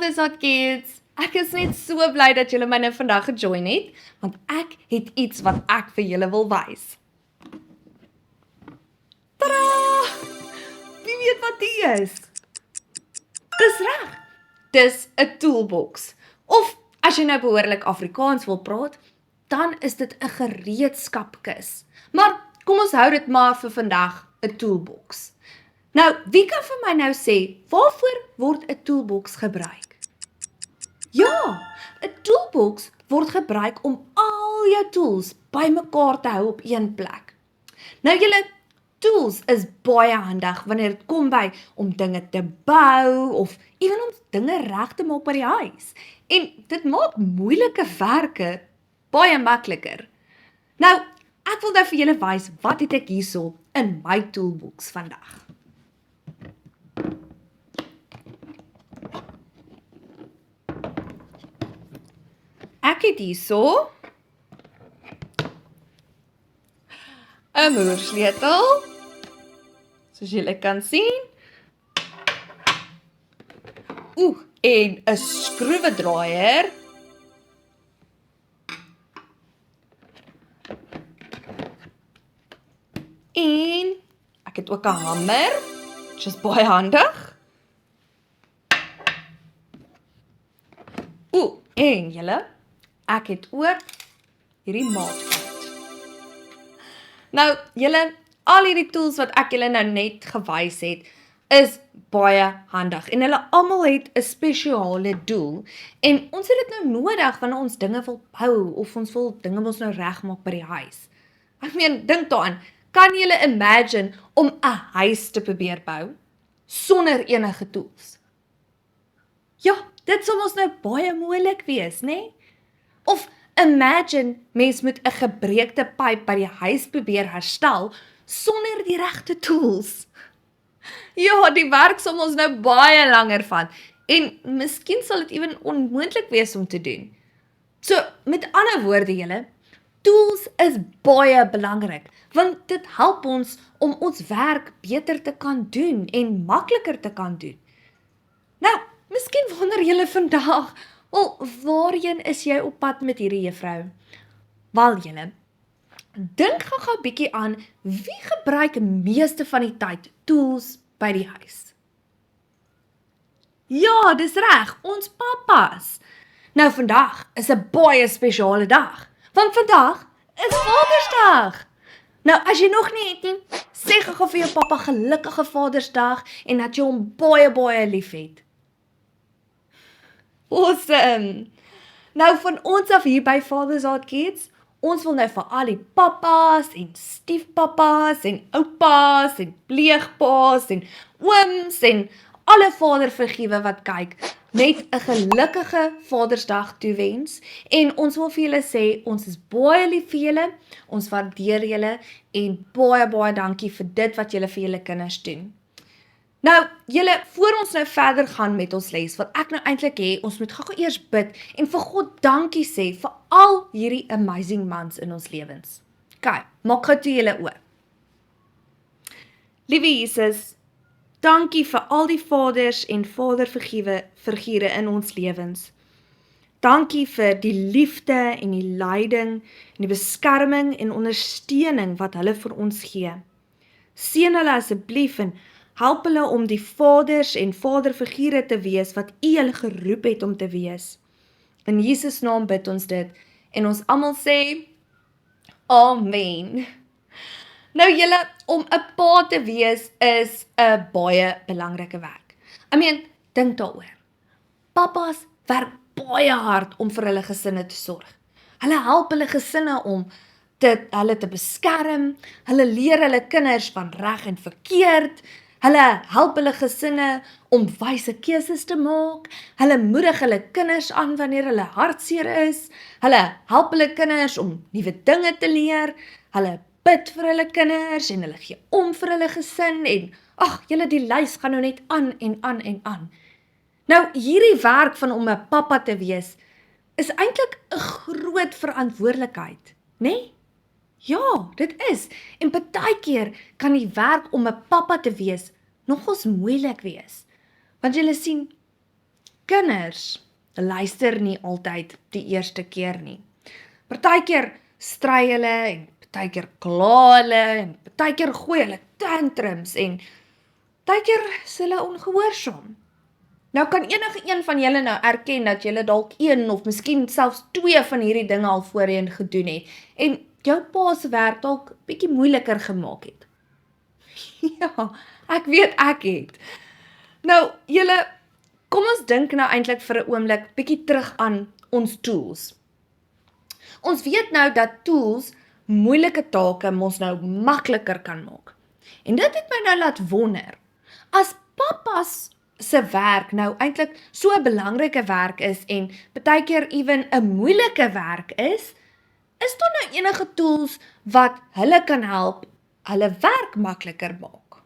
Father's Hot Kids! Ek is net so bly dat julle my nou vandag gejoin het, want ek het iets wat ek vir julle wil wys. Tadaa! Wie weet wat dit is? Dis reg. Dis 'n toolbox. Of as jy nou behoorlik Afrikaans wil praat, dan is dit 'n gereedskapkis. Maar kom ons hou dit maar vir vandag 'n toolbox. Nou, wie kan vir my nou sê, waarvoor word 'n toolbox gebruik? Ja, 'n toolbox word gebruik om al jou tools bymekaar te hou op een plek. Nou julle, tools is baie handig wanneer dit kom by om dinge te bou of ewen om dinge reg te maak by die huis. En dit maak moeilike werke baie makliker. Nou, ek wil nou vir julle wys wat het ek hierso in my toolbox vandag. Ek het hierso 'n moersleutel, soos julle kan sien. En 'n skroewedraaier. En ek het ook 'n hamer, dit is baie handig. En julle, ek het ook hierdie maatvat. Nou, julle, al hierdie tools wat ek julle nou net gewys het, is baie handig. En hulle almal het 'n spesiale doel. En ons het dit nou nodig wanneer ons dinge wil bou, of ons wil dinge ons nou regmaak by die huis. Ek meen, dink daaraan, kan julle imagine om 'n huis te probeer bou, sonder enige tools? Ja, dit sal ons nou baie moeilik wees, né? Of imagine, mens moet 'n gebreekte pyp by die huis probeer herstel, sonder die regte tools. Ja, die werk sal ons nou baie langer vat, en miskien sal dit ewen onmoontlik wees om te doen. So, met ander woorde julle, tools is baie belangrik, want dit help ons om ons werk beter te kan doen en makliker te kan doen. Nou, miskien wonder julle vandag, waarheen is jy op pad met hierdie juffrou? Wel julle, dink gou-gou bietjie aan, wie gebruik meeste van die tyd tools by die huis? Ja, dis reg, ons pappas. Nou vandag is 'n baie spesiale dag, want vandag is Vadersdag. Nou as jy nog nie het nie, sê gou vir jou pappa gelukkige Vadersdag en dat jy hom baie baie liefhet. Awesome. Nou van ons af hier by Father's Hot Kids, ons wil nou vir al die pappas en stiefpappas en oupas en pleegpaas en ooms en alle vaderfigure wat kyk, net 'n gelukkige Vadersdag toewens. En ons wil vir julle sê, ons is baie lief vir julle, ons waardeer julle en baie baie dankie vir dit wat julle vir julle kinders doen. Nou, julle, voor ons nou verder gaan met ons les, wat ek nou eintlik hê, ons moet gou eers bid en vir God dankie sê vir al hierdie amazing mans in ons lewens. Kyk, maak gou toe julle oë. Liewe Jesus, dankie vir al die vaders en vaderfigure in ons lewens. Dankie vir die liefde en die leiding en die beskerming en ondersteuning wat hulle vir ons gee. Seën hulle asseblief en help hulle om die vaders en vaderfigure te wees wat U hulle geroep het om te wees. In Jesus naam bid ons dit en ons almal sê, Amen. Nou julle, om 'n pa te wees is 'n baie belangrike werk. Dink daaroor. Pappas werk baie hard om vir hulle gesinne te sorg. Hulle help hulle gesinne om hulle te beskerm, hulle leer hulle kinders van reg en verkeerd, hulle help hulle gesinne om wyse keuses te maak, hulle moedig hulle kinders aan wanneer hulle hartseer is, hulle help hulle kinders om nuwe dinge te leer, hulle bid vir hulle kinders en hulle gee om vir hulle gesin en, julle, die lys gaan nou net aan en aan en aan. Nou, hierdie werk van om 'n pappa te wees, is eintlik 'n groot verantwoordelikheid, né? Ja, dit is. En partykeer kan die werk om 'n pappa te wees nogals moeilik wees. Want julle sien, Kinders luister nie altyd die eerste keer nie. Partykeer stry hulle en partykeer kla hulle en partykeer gooi hulle tantrums en partykeer is hulle ongehoorsaam. Nou kan enige een van julle nou erken dat julle dalk een of miskien selfs 2 van hierdie dinge al voorheen gedoen het en jou pa se werk dalk bietjie moeiliker gemaak het. Ja, ek weet ek het. Nou, julle, kom ons dink nou eintlik vir 'n oomblik bietjie terug aan ons tools. Ons weet nou dat tools moeilike take mos nou makliker kan maak. En dit het my nou laat wonder, as pappas se werk nou eintlik so 'n belangrike werk is en partykeer ewen 'n moeilike werk is daar nou enige tools wat hulle kan help hulle werk makliker maak?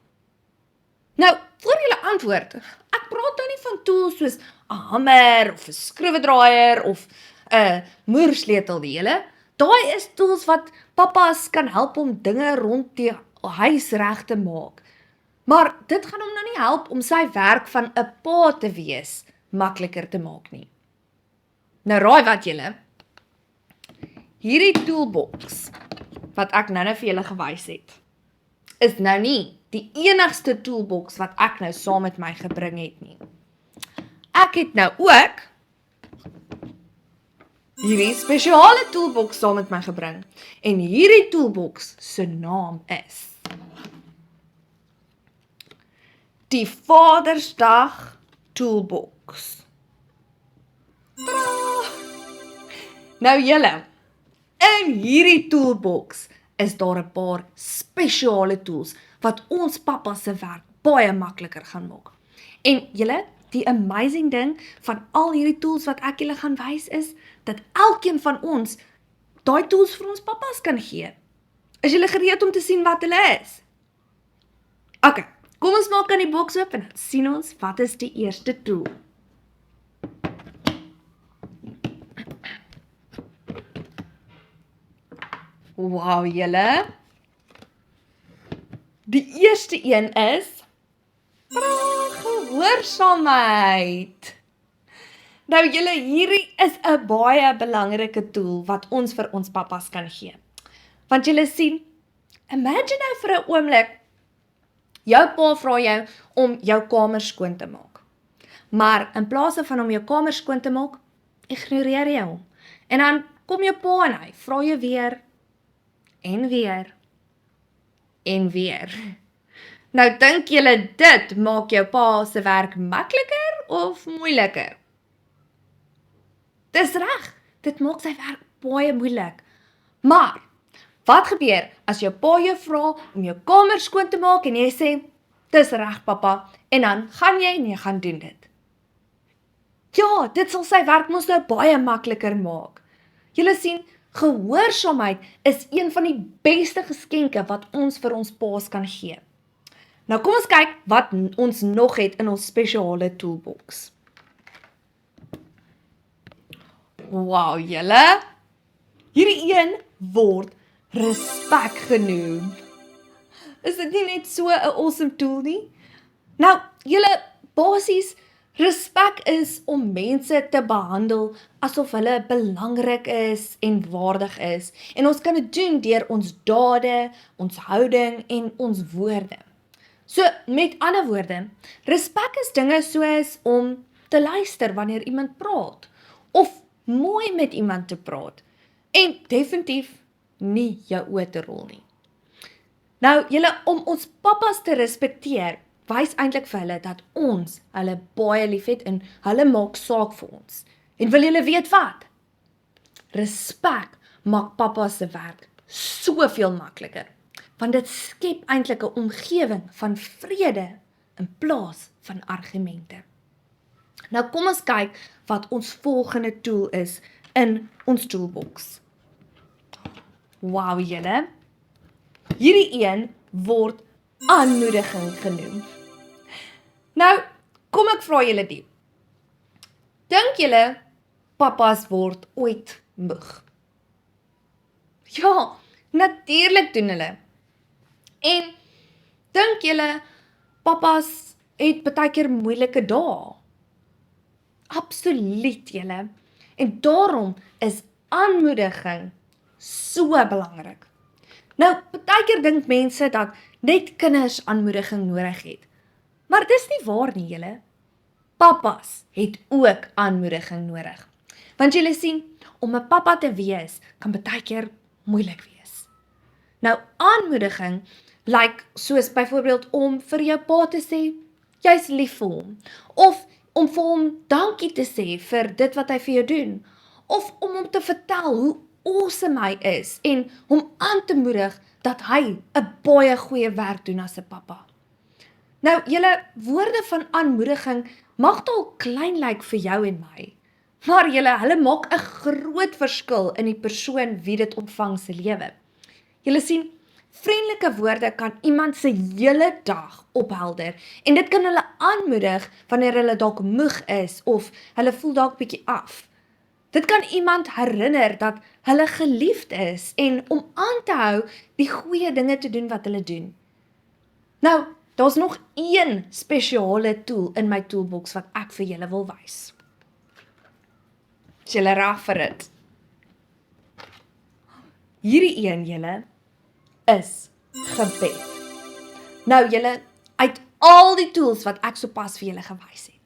Nou, voor julle antwoord, ek praat nou nie van tools soos 'n hamer of 'n skroewedraaier of 'n moersleutel nie, julle. Daai is tools wat pappas kan help om dinge rond die huis reg te maak. Maar dit gaan hom nou nie help om sy werk van 'n pa te wees makliker te maak nie. Nou raai wat julle? Hierdie toolbox wat ek nou vir julle gewys het, is nou nie die enigste toolbox wat ek nou saam met my gebring het nie. Ek het nou ook hierdie spesiale toolbox saam met my gebring. En hierdie toolbox se naam is die Vadersdag Toolbox. Tadaa! Nou julle, in hierdie toolbox is daar 'n paar spesiale tools wat ons pappa se werk baie makliker gaan maak. En julle, die amazing ding van al hierdie tools wat ek julle gaan wys is, dat elkeen van ons daai tools vir ons pappas kan gee. Is julle gereed om te sien wat hulle is? OK, kom ons maak aan die boks oop en dan sien ons wat is die eerste tool. Wow, julle. Die eerste een is gehoorsaamheid. Nou julle, hierdie is 'n baie belangrike tool wat ons vir ons pappas kan gee. Want julle sien, imagine nou vir 'n oomblik, jou pa vra jou om jou kamer skoon te maak. Maar in plaas van om jou kamer skoon te maak, ignoreer jy hom. En dan kom jou pa en hy vra jou weer en weer en weer. Nou dink julle dit maak jou pa se werk makliker of moeiliker? Dis reg, dit maak sy werk baie moeilik. Maar wat gebeur as jou pa jou vra om jou kamer skoon te maak en jy sê, dis reg pappa, en dan gaan jy en jy gaan doen dit? Ja, dit sal sy werk mos nou baie makliker maak. Julle sien, gehoorsaamheid is een van die beste geskenke wat ons vir ons pa's kan gee. Nou kom ons kyk wat ons nog het in ons spesiale toolbox. Wow, julle, hierdie een word respek genoem. Is dit nie net so 'n awesome tool nie? Nou, julle, basies, respek is om mense te behandel asof hulle belangrik is en waardig is. En ons kan dit doen deur ons dade, ons houding en ons woorde. So, met ander woorde, respek is dinge soos om te luister wanneer iemand praat, of mooi met iemand te praat, en definitief nie jou oë te rol nie. Nou, julle, om ons pappas te respekteer, wys eintlik vir hulle dat ons hulle baie liefhet en hulle maak saak vir ons. En wil julle weet wat? Respek maak pappa se werk soveel makliker, want dit skep eintlik 'n omgewing van vrede in plaas van argumente. Nou kom ons kyk wat ons volgende tool is in ons toolbox. Wow, julle. Hierdie een word aanmoediging genoem. Nou, kom ek vra julle die. Dink julle pappas word ooit moeg? Ja, natuurlik doen hulle. En dink julle pappas het baie keer moeilike dae? Absoluut julle. En daarom is aanmoediging so belangrik. Nou, partykeer dink mense dat net kinders aanmoediging nodig het. Maar dis nie waar nie julle. Pappas het ook aanmoediging nodig. Want julle sien, om 'n pappa te wees kan partykeer moeilik wees. Nou, aanmoediging lyk soos byvoorbeeld om vir jou pa te sê, jy's lief vir hom, of om vir hom dankie te sê vir dit wat hy vir jou doen, of om hom te vertel hoe awesome hy is en hom aan te moedig dat hy 'n baie goeie werk doen as 'n pappa. Nou, julle woorde van aanmoediging mag dalk klein lyk vir jou en my, maar hulle maak 'n groot verskil in die persoon wie dit ontvang se lewe. Julle sien, vriendelike woorde kan iemand se hele dag ophelder en dit kan hulle aanmoedig wanneer hulle dalk moeg is of hulle voel dalk bietjie af. Dit kan iemand herinner dat hulle geliefd is en om aan te hou die goeie dinge te doen wat hulle doen. Nou, daar's nog een spesiale tool in my toolbox wat ek vir julle wil wys. Is julle reg vir dit? Hierdie een julle is gebed. Nou julle, uit al die tools wat ek sopas vir julle gewys het,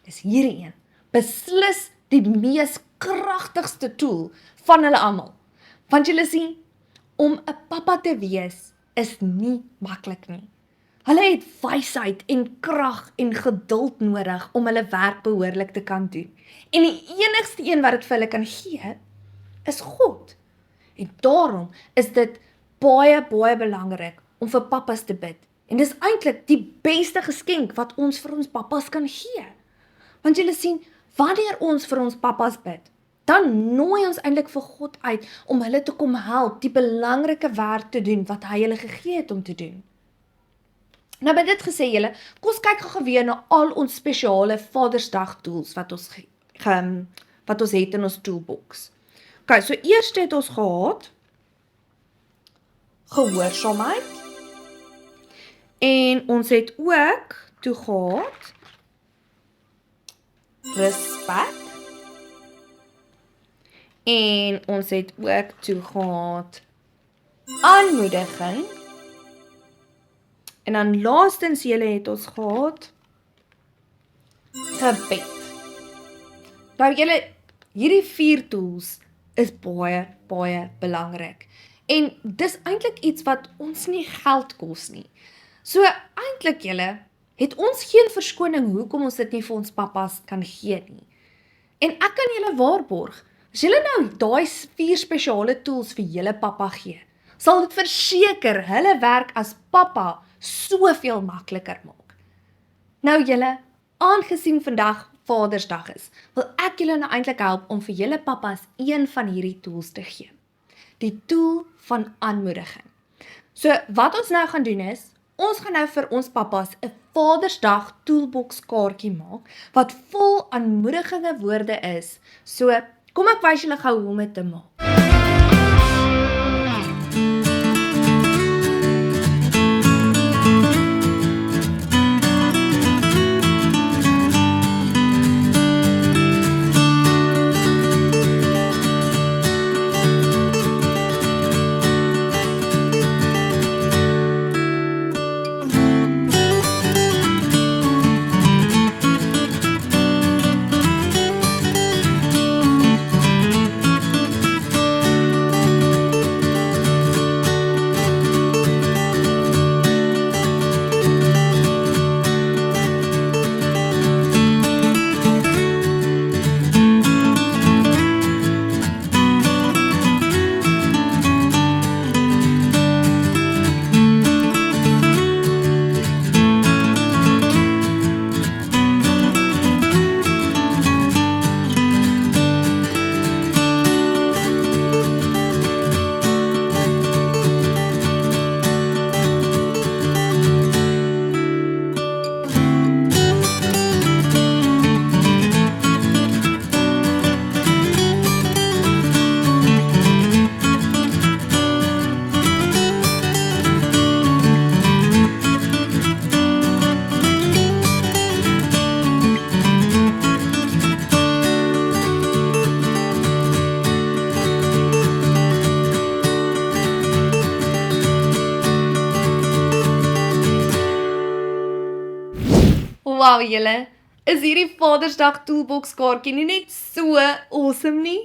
is hierdie een beslis die mees kragtigste tool van hulle almal. Want julle sien, om 'n pappa te wees is nie maklik nie. Hulle het wysheid en krag en geduld nodig om hulle werk behoorlik te kan doen. En die enigste een wat dit vir hulle kan gee, is God. En daarom is dit baie belangrik om vir pappas te bid. En dis eintlik die beste geskenk wat ons vir ons pappas kan gee. Want julle sien, wanneer ons vir ons pappas bid, dan nooi ons eintlik vir God uit om hulle te kom help die belangrike werk te doen wat hy hulle gegee het om te doen. Nou met dit gesê julle, kom ons kyk gou weer na al ons spesiale Vadersdag tools wat ons het in ons toolbox. Okay, so eers het ons gehad gehoorsaamheid en ons het ook toe gehad respek en ons het ook toe gehad aanmoediging en dan laastens julle het ons gehad gebed. Nou julle, hierdie 4 tools is baie belangrik. En dis eintlik iets wat ons nie geld kos nie. So eintlik julle, het ons geen verskoning hoekom ons dit nie vir ons pappas kan gee nie. En ek kan julle waarborg, as julle nou daai 4 spesiale tools vir julle pappa gee, sal dit verseker hulle werk as pappa soveel makliker maak. Nou julle, aangesien vandag Vadersdag is, wil ek julle nou eintlik help om vir julle pappas een van hierdie tools te gee. Die tool van aanmoediging. So wat ons nou gaan doen is, ons gaan nou vir ons pappas 'n Vadersdag toolbox kaartjie maak, wat vol aanmoedigende woorde is. So, kom ek wys julle gou hoe om dit te maak. Wow julle, is hierdie Vadersdag Toolbox kaartjie nie net so awesome nie?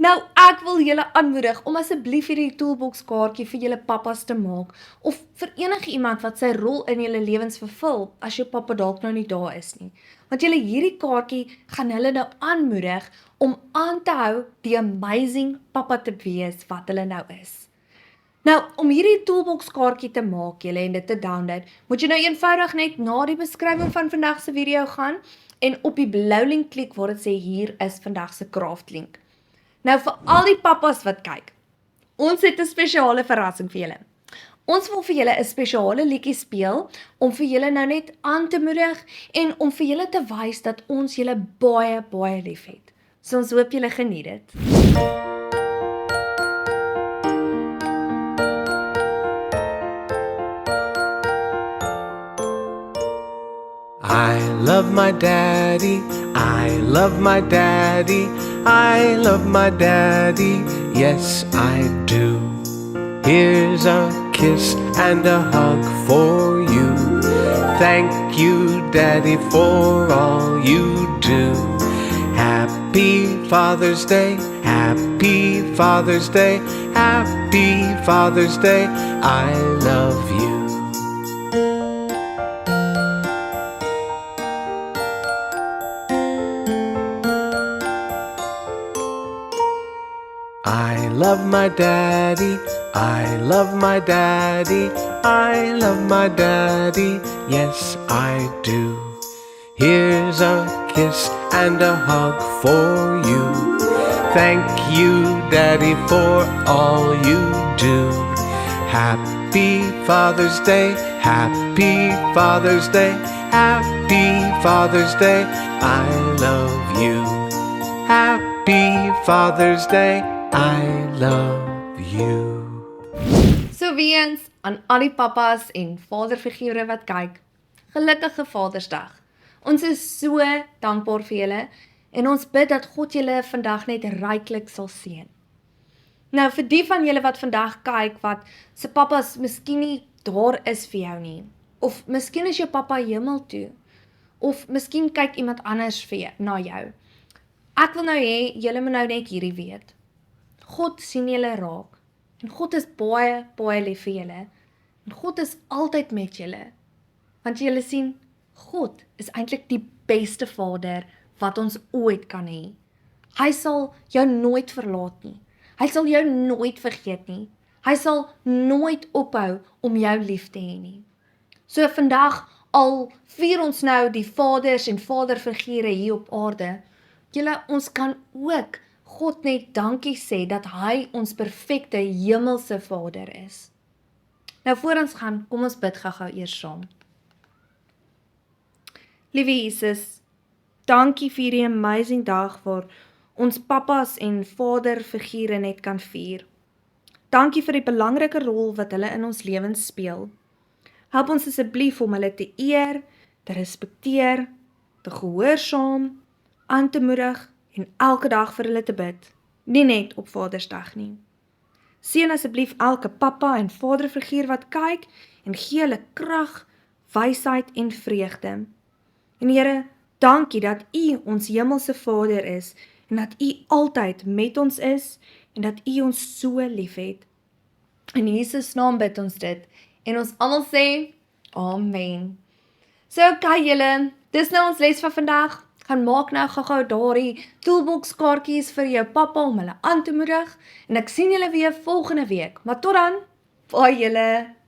Nou, ek wil julle aanmoedig om asseblief hierdie Toolbox kaartjie vir julle pappas te maak, of vir enige iemand wat sy rol in julle lewens vervul, as jou pappa dalk nou nie daar is nie. Want julle hierdie kaartjie gaan hulle nou aanmoedig om aan te hou die amazing pappa te wees wat hulle nou is. Nou, om hierdie Toolbox kaartjie te maak julle en dit te download, moet jy nou eenvoudig net na die beskrywing van vandag se video gaan en op die blou link klik waar dit sê hier is vandag se craft link. Nou vir al die pappas wat kyk, ons het 'n spesiale verrassing vir julle. Ons wil vir julle 'n spesiale liedjie speel om vir julle nou net aan te moedig en om vir julle te wys dat ons julle baie, baie lief het. So ons hoop julle geniet dit. I love my daddy, I love my daddy, I love my daddy, yes I do. Here's a kiss and a hug for you. Thank you, Daddy, for all you do. Happy Father's Day, Happy Father's Day, Happy Father's Day, I love you. I love my daddy, I love my daddy, I love my daddy, yes I do. Here's a kiss and a hug for you. Thank you, Daddy, for all you do. Happy Father's Day, Happy Father's Day, Happy Father's Day, I love you. Happy Father's Day, I love you. So weens aan al die pappas en vaderfigure wat kyk, gelukkige Vadersdag. Ons is so dankbaar vir julle en ons bid dat God julle vandag net ryklik sal seën. Nou vir die van julle wat vandag kyk wat se pappas miskien nie daar is vir jou nie, of miskien is jou pappa hemel toe, of miskien kyk iemand anders vir jou, na jou. Ek wil nou hê julle moet nou net hierdie weet. God sien julle raak en God is baie, baie lief vir julle en God is altyd met julle. Want julle sien, God is eintlik die beste Vader wat ons ooit kan hê. Hy sal jou nooit verlaat nie. Hy sal jou nooit vergeet nie. Hy sal nooit ophou om jou lief te hê nie. So vandag al vier ons nou die vaders en vaderfigure hier op aarde, ons kan ook God net dankie sê dat hy ons perfekte hemelse Vader is. Nou voor ons gaan, kom ons bid gou eers saam. Liewe Jesus, dankie vir die amazing dag waar ons pappas en vaderfigure net kan vier. Dankie vir die belangrike rol wat hulle in ons lewens speel. Help ons asseblief om hulle te eer, te respekteer, te gehoorsaam, aan te moedig en elke dag vir hulle te bid, nie net op Vadersdag nie. Seën asseblief elke pappa en vaderfiguur wat kyk en gee hulle krag, wysheid en vreugde. En Here, dankie dat U ons hemelse Vader is en dat U altyd met ons is en dat U ons so liefhet. In Jesus naam bid ons dit en ons almal sê amen. So julle, dis nou ons les van vandag. Gaan maak nou gou daardie toolbox kaartjies vir jou pappa om hulle aan te moedig en ek sien julle weer volgende week. Maar tot dan, bye julle.